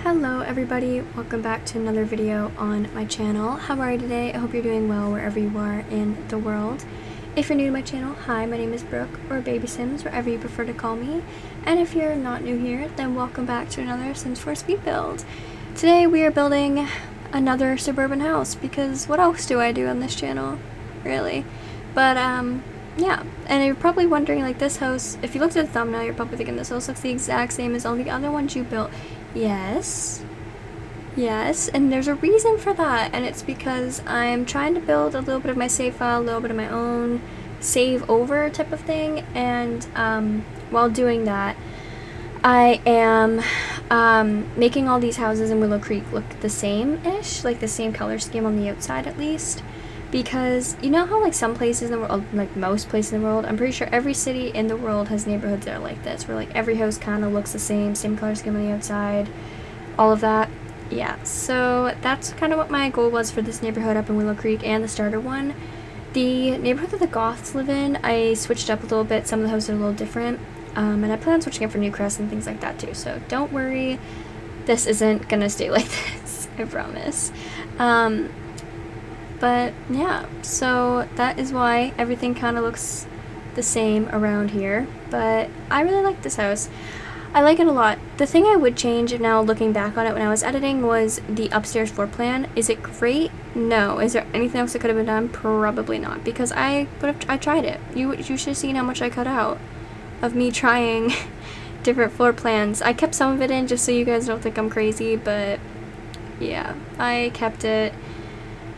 Hello everybody, welcome back to another video on my channel. How are you today? I hope you're doing well wherever you are in the world. If you're new to my channel, hi, my name is Brooke, or babysims, whatever you prefer to call me. And if you're not new here, then welcome back to another Sims 4 speed build. Today we are building another suburban house, because what else do I do on this channel? Really? But yeah, and you're probably wondering, like, this house, if you looked at the thumbnail, you're probably thinking this house looks the exact same as all the other ones you built. Yes, and there's a reason for that, and it's because I'm trying to build a little bit of my save file, a little bit of my own save over type of thing, and while doing that, I am making all these houses in Willow Creek look the same-ish, like the same color scheme on the outside at least. Because you know how like some places in the world, like most places in the world, I'm pretty sure every city in the world has neighborhoods that are like this, where like every house kind of looks the same color scheme on the outside, all of that. Yeah, so that's kind of what my goal was for this neighborhood up in Willow Creek and the starter one. The neighborhood that the Goths live in, I switched up a little bit. Some of the houses are a little different, and I plan on switching up for Newcrest and things like that too, so don't worry, this isn't gonna stay like this, I promise. But yeah, so that is why everything kind of looks the same around here. But I really like this house. I like it a lot. The thing I would change now looking back on it when I was editing was the upstairs floor plan. Is it great? No. Is there anything else that could have been done? Probably not, because I tried it. You should have seen how much I cut out of me trying different floor plans. I kept some of it in just so you guys don't think I'm crazy, but yeah, I kept it.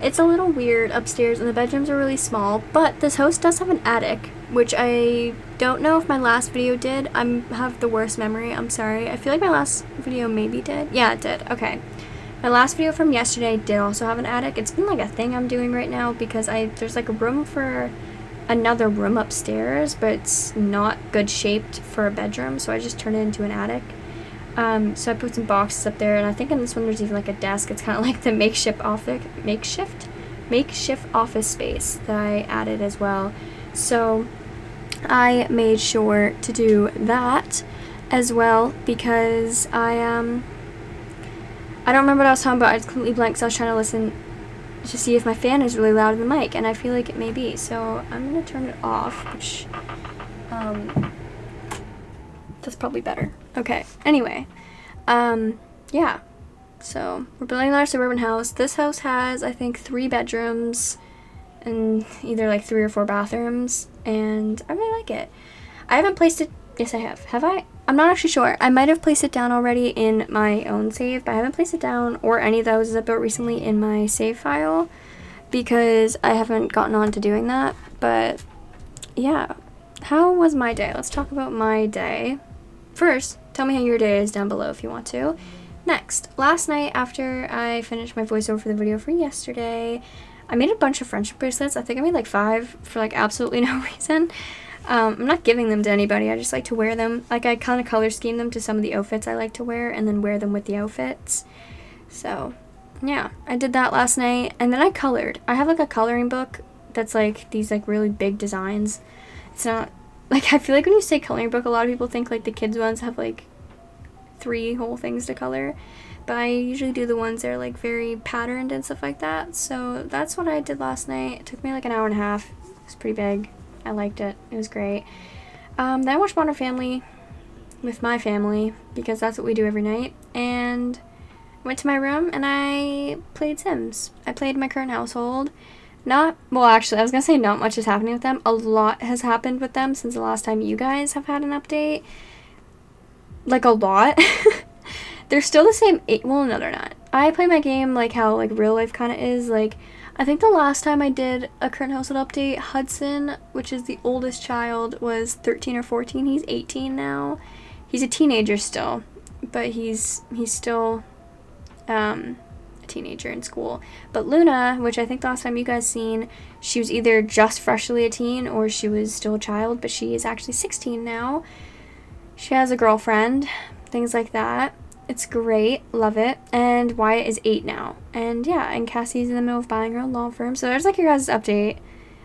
It's a little weird upstairs, and the bedrooms are really small, but this house does have an attic, which I don't know if my last video did. I have the worst memory, I'm sorry. I feel like my last video maybe did. Yeah, it did. Okay. My last video from yesterday did also have an attic. It's been like a thing I'm doing right now, because there's like a room for another room upstairs, but it's not good shaped for a bedroom, so I just turned it into an attic. So I put some boxes up there, and I think in this one there's even like a desk. It's kind of like the makeshift office space that I added as well. So I made sure to do that as well, because I don't remember what I was talking about. I was completely blank, so I was trying to listen to see if my fan is really loud in the mic, and I feel like it may be. So I'm gonna turn it off, which that's probably better. Okay, anyway, yeah, so we're building our suburban house. This house has, I think, 3 bedrooms and either like 3 or 4 bathrooms, and I really like it. I haven't placed it, yes I have I? I'm not actually sure. I might have placed it down already in my own save, but I haven't placed it down, or any of the houses I built recently, in my save file, because I haven't gotten on to doing that. But yeah, how was my day? Let's talk about my day. First, tell me how your day is down below if you want to. Next, last night after I finished my voiceover for the video for yesterday, I made a bunch of friendship bracelets. I think I made like 5 for like absolutely no reason. I'm not giving them to anybody. I just like to wear them. Like, I kind of color scheme them to some of the outfits I like to wear, and then wear them with the outfits. So yeah, I did that last night, and then I colored. I have like a coloring book that's like these like really big designs. It's not like, I feel like when you say coloring book, a lot of people think like the kids ones have like 3 whole things to color, but I usually do the ones that are like very patterned and stuff like that. So that's what I did last night. It took me like an hour and a half. It was pretty big. I liked it. It was great. Then I watched Modern Family with my family, because that's what we do every night, and went to my room and I played Sims. I played my current household. Well, actually, I was gonna say not much is happening with them. A lot has happened with them since the last time you guys have had an update. Like, a lot. They're still the same well, no, they're not. I play my game like how like real life kind of is. Like, I think the last time I did a current household update, Hudson, which is the oldest child, was 13 or 14. He's 18 now. He's a teenager still, but he's still a teenager in school. But Luna, which I think the last time you guys seen, she was either just freshly a teen or she was still a child, but she is actually 16 now. She has a girlfriend, things like that. It's great, love it. And Wyatt is 8 now, and yeah, and Cassie's in the middle of buying her own law firm. So there's like your guys' update.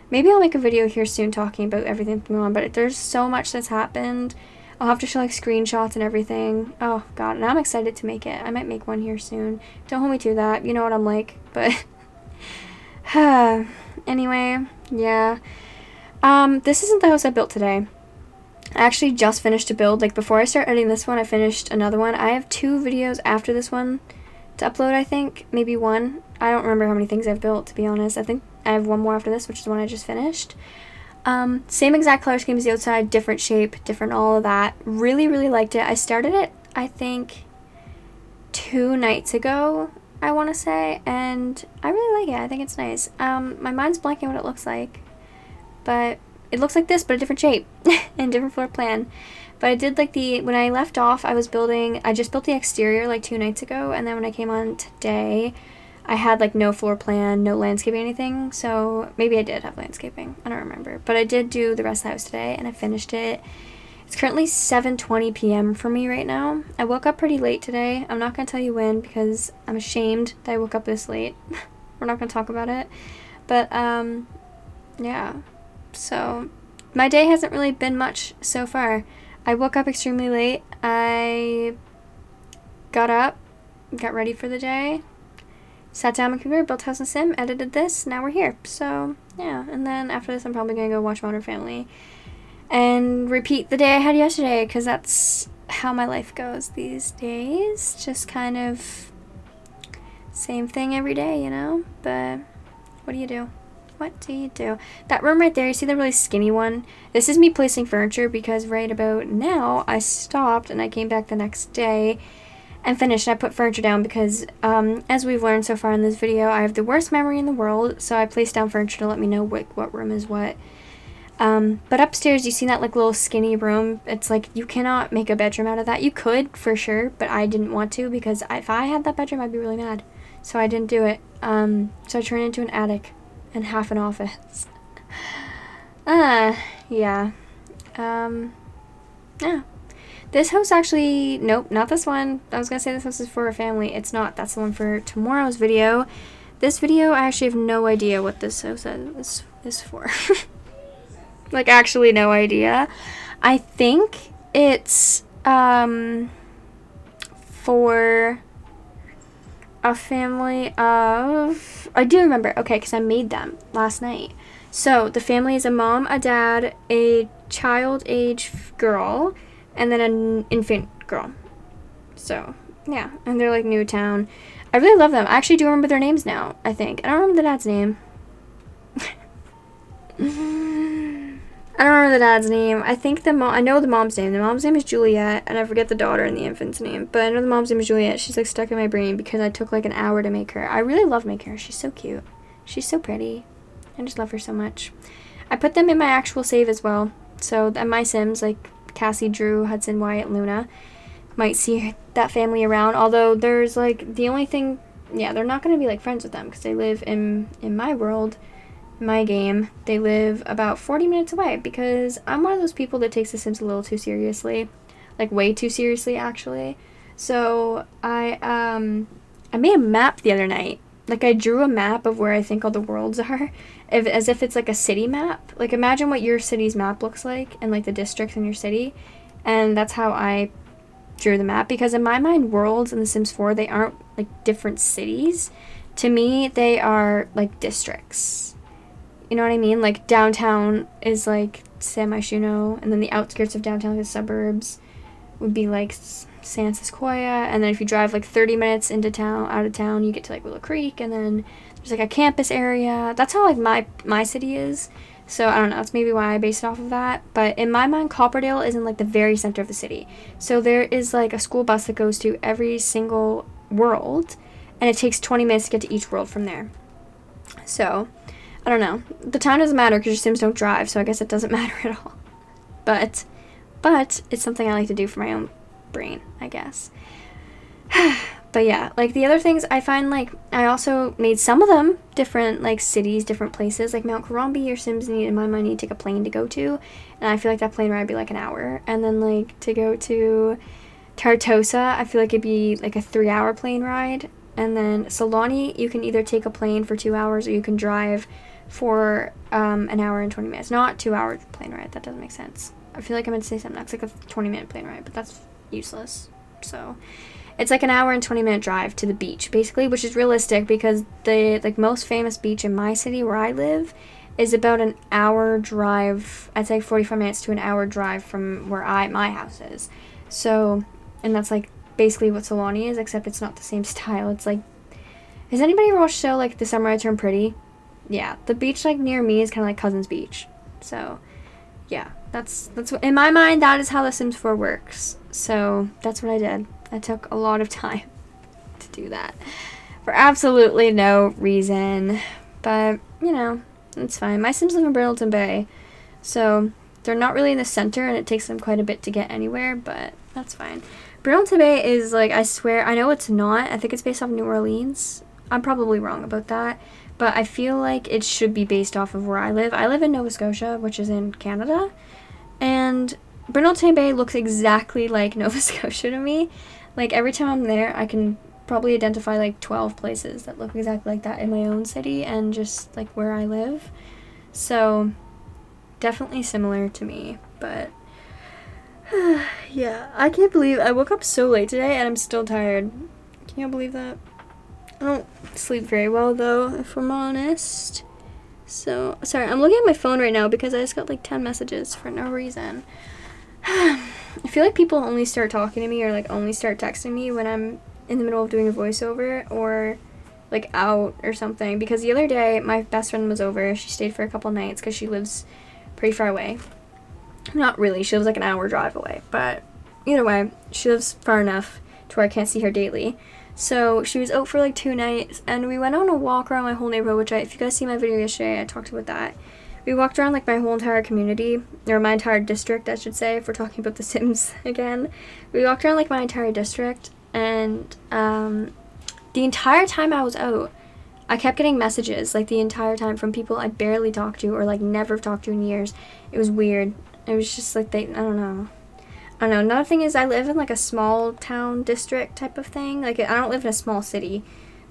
Maybe I'll make a video here soon talking about everything going on, but there's so much that's happened. I'll have to show like screenshots and everything. Oh god, and I'm excited to make it. I might make one here soon. Don't hold me to that. You know what I'm like, but anyway, yeah. This isn't the house I built today. I actually just finished a build. Like, before I start editing this one, I finished another one. I have 2 videos after this one to upload, I think. Maybe 1. I don't remember how many things I've built, to be honest. I think I have 1 more after this, which is the one I just finished. Same exact color scheme as the outside, different shape, different all of that. Really, really liked it. I started it, I think, 2 nights ago, I want to say, and I really like it. I think it's nice. My mind's blanking what it looks like, but it looks like this, but a different shape and different floor plan. But I did like when I left off, I just built the exterior like 2 nights ago, and then when I came on today, I had like no floor plan, no landscaping, anything. So maybe I did have landscaping. I don't remember. But I did do the rest of the house today, and I finished it. It's currently 7:20 p.m. for me right now. I woke up pretty late today. I'm not going to tell you when because I'm ashamed that I woke up this late. We're not going to talk about it. But, yeah. So, my day hasn't really been much so far. I woke up extremely late. I got up, got ready for the day, sat down on my computer, built House and Sim, edited this, now we're here. So, yeah. And then after this, I'm probably going to go watch Modern Family and repeat the day I had yesterday, because that's how my life goes these days. Just kind of same thing every day, you know? But what do you do? What do you do? That room right there, you see the really skinny one? This is me placing furniture because right about now I stopped and I came back the next day and finished. I put furniture down because as we've learned so far in this video, I have the worst memory in the world, so I placed down furniture to let me know what room is what. But upstairs, you see that like little skinny room? It's like you cannot make a bedroom out of that. You could for sure, but I didn't want to because if I had that bedroom, I'd be really mad. So I didn't do it. So I turned it into an attic and half an office. Yeah. Yeah. This house actually, nope, not this one. I was gonna say this house is for a family. It's not. That's the one for tomorrow's video. This video, I actually have no idea what this house is for. Like, actually no idea. I think it's, for a family of, I do remember, okay, because I made them last night. So, the family is a mom, a dad, a child age girl, and then an infant girl. So, yeah, and they're like Newtown. I really love them. I actually do remember their names now, I think. I don't remember the dad's name. I don't remember the dad's name. I think I know the mom's name. The mom's name is Juliet, and I forget the daughter and the infant's name. But I know the mom's name is Juliet. She's like stuck in my brain because I took like an hour to make her. I really love making her. She's so cute. She's so pretty. I just love her so much. I put them in my actual save as well. So my Sims, like Cassie, Drew, Hudson, Wyatt, Luna, might see that family around. Although there's like the only thing, yeah, they're not going to be like friends with them because they live in my world. My game. They live about 40 minutes away because I'm one of those people that takes The Sims a little too seriously, like way too seriously actually. So I made a map the other night. Like I drew a map of where I think all the worlds are, as if it's like a city map. Like imagine what your city's map looks like and like the districts in your city, and that's how I drew the map because in my mind worlds in The Sims 4 they aren't like different cities. To me they are like districts. You know what I mean? Like, downtown is, like, San Myshuno, and then the outskirts of downtown, like the suburbs, would be, like, San Sequoia, and then if you drive, like, 30 minutes out of town, you get to, like, Willow Creek, and then there's, like, a campus area. That's how, like, my city is. So, I don't know. That's maybe why I based it off of that. But in my mind, Copperdale is in, like, the very center of the city. So, there is, like, a school bus that goes to every single world, and it takes 20 minutes to get to each world from there. So I don't know. The time doesn't matter because your Sims don't drive, so I guess it doesn't matter at all. But it's something I like to do for my own brain, I guess. But yeah, like the other things I find, like, I also made some of them different, like, cities, different places. Like Mount Karambi, your Sims need, in my mind, need to take a plane to go to. And I feel like that plane ride would be like an hour. And then, like, to go to Tartosa, I feel like it'd be like a 3-hour plane ride. And then Solani, you can either take a plane for 2 hours or you can drive for an hour and 20 minutes. Not 2 hour plane ride. That doesn't make sense. I feel like I meant to say something. It's like a 20-minute plane ride, but that's useless. So it's like an hour and 20-minute drive to the beach, basically, which is realistic because the like most famous beach in my city where I live is about an hour drive. I'd say 45 minutes to an hour drive from where my house is. So, and that's like basically what Solani is, except it's not the same style. It's like, has anybody ever watched the show like The Summer I Turned Pretty? Yeah, the beach like near me is kind of like Cousin's Beach. So, yeah, that's what, in my mind, that is how The Sims 4 works. So that's what I did. I took a lot of time to do that for absolutely no reason, but you know, it's fine. My Sims live in Brindleton Bay, so they're not really in the center, and it takes them quite a bit to get anywhere, but that's fine. Brindleton Bay is like, I swear, I know it's not. I think it's based off New Orleans. I'm probably wrong about that, but I feel like it should be based off of where I live. I live in Nova Scotia, which is in Canada, and Brindleton Bay looks exactly like Nova Scotia to me. Like, every time I'm there, I can probably identify like 12 places that look exactly like that in my own city and just like where I live. So definitely similar to me, but yeah, I can't believe I woke up so late today and I'm still tired. Can you believe that? I don't sleep very well though, if I'm honest. So, sorry, I'm looking at my phone right now because I just got like 10 messages for no reason. I feel like people only start talking to me or like only start texting me when I'm in the middle of doing a voiceover or like out or something, because the other day my best friend was over. She stayed for a couple nights because she lives pretty far away. Not really, she lives like an hour drive away, but either way, she lives far enough to where I can't see her daily. So she was out for like 2 nights and we went on a walk around my whole neighborhood, which if you guys see my video yesterday, I talked about that. We walked around like my whole entire community, or my entire district, I should say, if we're talking about The Sims again. We walked around like my entire district, and the entire time I was out, I kept getting messages like the entire time from people I barely talked to or like never talked to in years. It was weird. It was just like I don't know. Another thing is I live in like a small town district type of thing. Like, I don't live in a small city,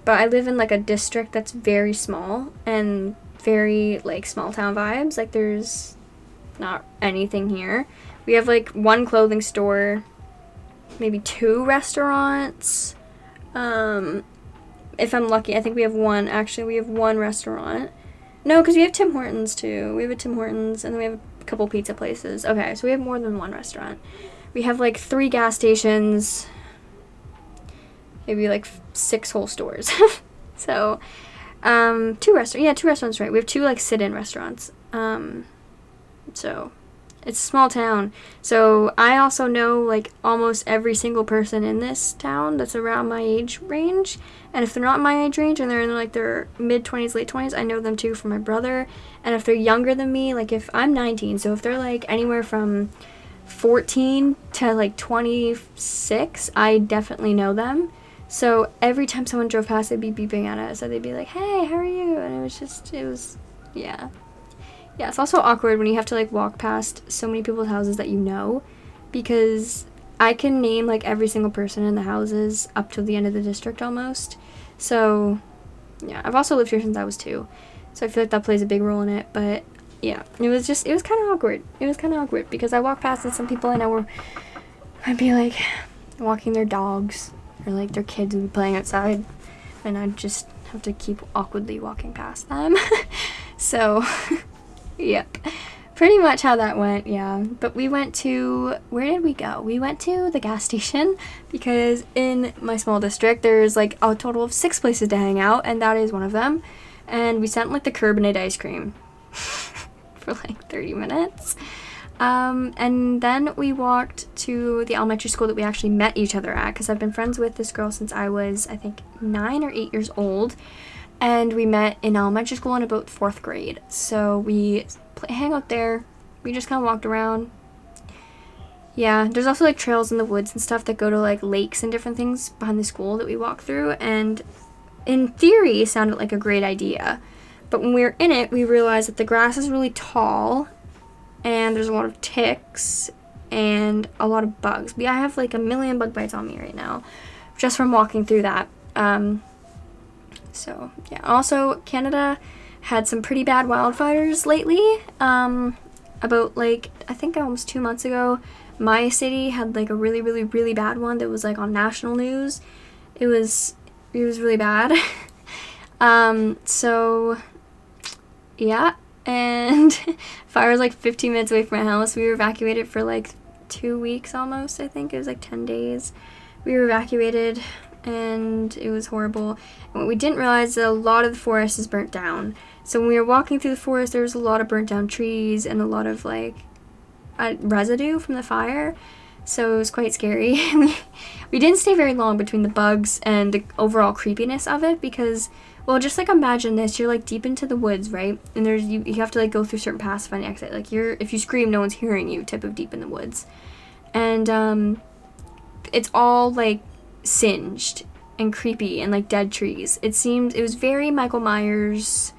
but I live in like a district that's very small and very like small town vibes. Like, there's not anything here. We have like 1 clothing store, maybe 2 restaurants. If I'm lucky, I think we have 1. Actually, we have 1 restaurant. No, because we have Tim Hortons too. We have a Tim Hortons and then we have a couple pizza places. Okay, so we have more than 1 restaurant. We have like 3 gas stations, maybe like 6 whole stores. So 2 restaurants. Yeah, 2 restaurants, right? We have 2 like sit-in restaurants. So it's a small town. So I also know like almost every single person in this town that's around my age range. And if they're not my age range and they're in like their mid-20s, late 20s, I know them too from my brother. And if they're younger than me, like if I'm 19, so if they're like anywhere from 14 to like 26, I definitely know them. So every time someone drove past, they'd be beeping at us. So they'd be like, hey, how are you? And it was, yeah. Yeah, it's also awkward when you have to like walk past so many people's houses that you know, because I can name like every single person in the houses up to the end of the district almost. So yeah, I've also lived here since I was 2. So I feel like that plays a big role in it. But yeah, it was kind of awkward. It was kind of awkward because I walk past and some people I know I'd be like walking their dogs or like their kids would be playing outside and I'd just have to keep awkwardly walking past them. So yep, pretty much how that went, yeah. But we went to, where did we go? We went to the gas station because in my small district there's like a total of 6 places to hang out and that is one of them. And we sent like the carbonate ice cream for like 30 minutes. And then we walked to the elementary school that we actually met each other at, because I've been friends with this girl since I was, I think, 9 or 8 years old. And we met in elementary school in about 4th grade. So we hang out there. We just kind of walked around. Yeah, there's also like trails in the woods and stuff that go to like lakes and different things behind the school that we walk through. And in theory, it sounded like a great idea. But when we were in it, we realized that the grass is really tall and there's a lot of ticks and a lot of bugs. I have like a million bug bites on me right now just from walking through that. So yeah, also Canada had some pretty bad wildfires lately. about like, I think almost 2 months ago, my city had like a really, really, really bad one that was like on national news. It was really bad. So yeah, and fire was like 15 minutes away from my house. We were evacuated for like 2 weeks almost, I think. It was like 10 days. We were evacuated, and it was horrible. And what we didn't realize is that a lot of the forest is burnt down. So when we were walking through the forest, there was a lot of burnt down trees and a lot of like residue from the fire. So it was quite scary. We didn't stay very long between the bugs and the overall creepiness of it because, well, just like imagine this, you're like deep into the woods, right? And there's you have to like go through certain paths to find the exit. Like if you scream, no one's hearing you type of deep in the woods. And it's all like singed and creepy and like dead trees. It was very Michael Myers,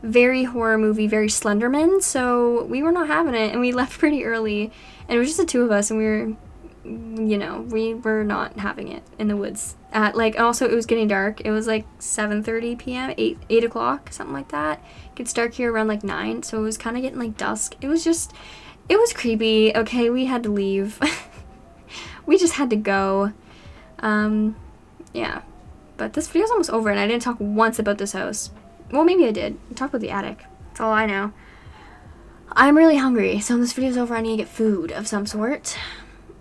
very horror movie, very Slenderman. So we were not having it, and we left pretty early. And it was just the two of us, and we were not having it in the woods. And also it was getting dark. It was like 7:30 p.m., 8 o'clock, something like that. It gets dark here around like 9, so it was kind of getting like dusk. It was creepy. Okay, we had to leave. We just had to go. Yeah. But this video's almost over, and I didn't talk once about this house. Well, maybe I did. I talked about the attic. That's all I know. I'm really hungry, so when this video's over, I need to get food of some sort.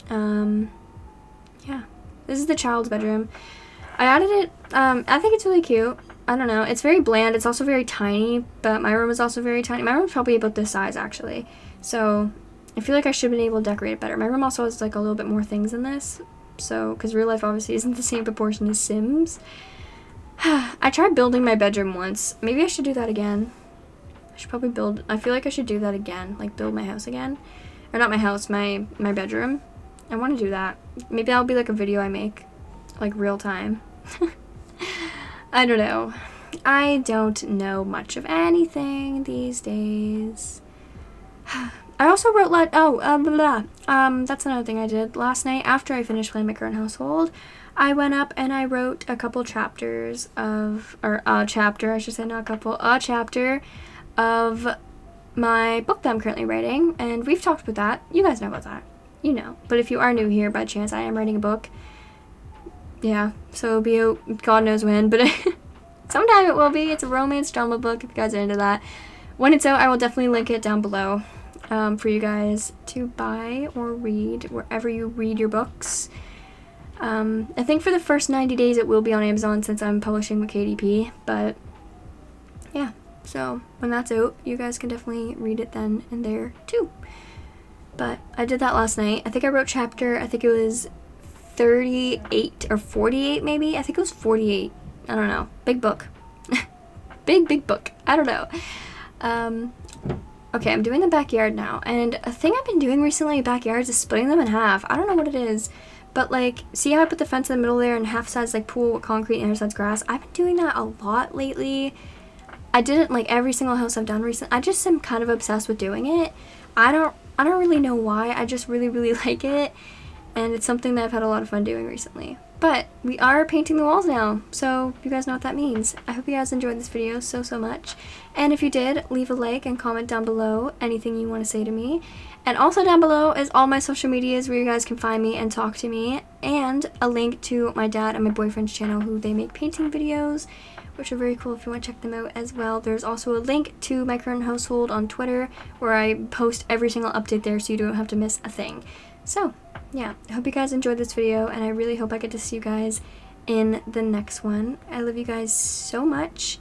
Yeah. This is the child's bedroom. I added it. I think it's really cute. I don't know. It's very bland. It's also very tiny, but my room is also very tiny. My room's probably about this size, actually. So I feel like I should have been able to decorate it better. My room also has like a little bit more things in this. So, because real life obviously isn't the same proportion as Sims. I tried building my bedroom once. Maybe I should do that again. I feel like I should do that again. Like build my house again. Or not my house, my bedroom. I want to do that. Maybe that'll be like a video I make. Like real time. I don't know. I don't know much of anything these days. I also wrote that's another thing I did. Last night after I finished playing my current household, I went up and I wrote a couple chapters of, or a chapter, I should say, not a couple, a chapter of my book that I'm currently writing, and we've talked about that. You guys know about that. You know. But if you are new here, by chance, I am writing a book. Yeah, so it'll be out God knows when, but sometime it will be. It's a romance drama book, if you guys are into that. When it's out, I will definitely link it down below for you guys to buy or read wherever you read your books. I think for the first 90 days it will be on Amazon since I'm publishing with KDP, but yeah, so when that's out, you guys can definitely read it then and there too. But I did that last night. I think I wrote chapter, I think it was 38 or 48 maybe. I think it was 48. I don't know. Big book. big book. I don't know. Okay, I'm doing the backyard now, and a thing I've been doing recently in backyards is splitting them in half. I don't know what it is. But, like, see how I put the fence in the middle there and half side's, like, pool with concrete and the other side's grass? I've been doing that a lot lately. I didn't, like, every single house I've done recently. I just am kind of obsessed with doing it. I don't really know why. I just really, really like it. And it's something that I've had a lot of fun doing recently. But we are painting the walls now, so you guys know what that means. I hope you guys enjoyed this video so much. And if you did, leave a like and comment down below anything you want to say to me. And also down below is all my social medias where you guys can find me and talk to me, and a link to my dad and my boyfriend's channel, who they make painting videos, which are very cool if you want to check them out as well. There's also a link to my current household on Twitter where I post every single update there so you don't have to miss a thing. So yeah, I hope you guys enjoyed this video, and I really hope I get to see you guys in the next one. I love you guys so much.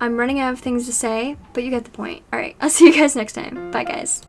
I'm running out of things to say, but you get the point. Alright, I'll see you guys next time. Bye guys.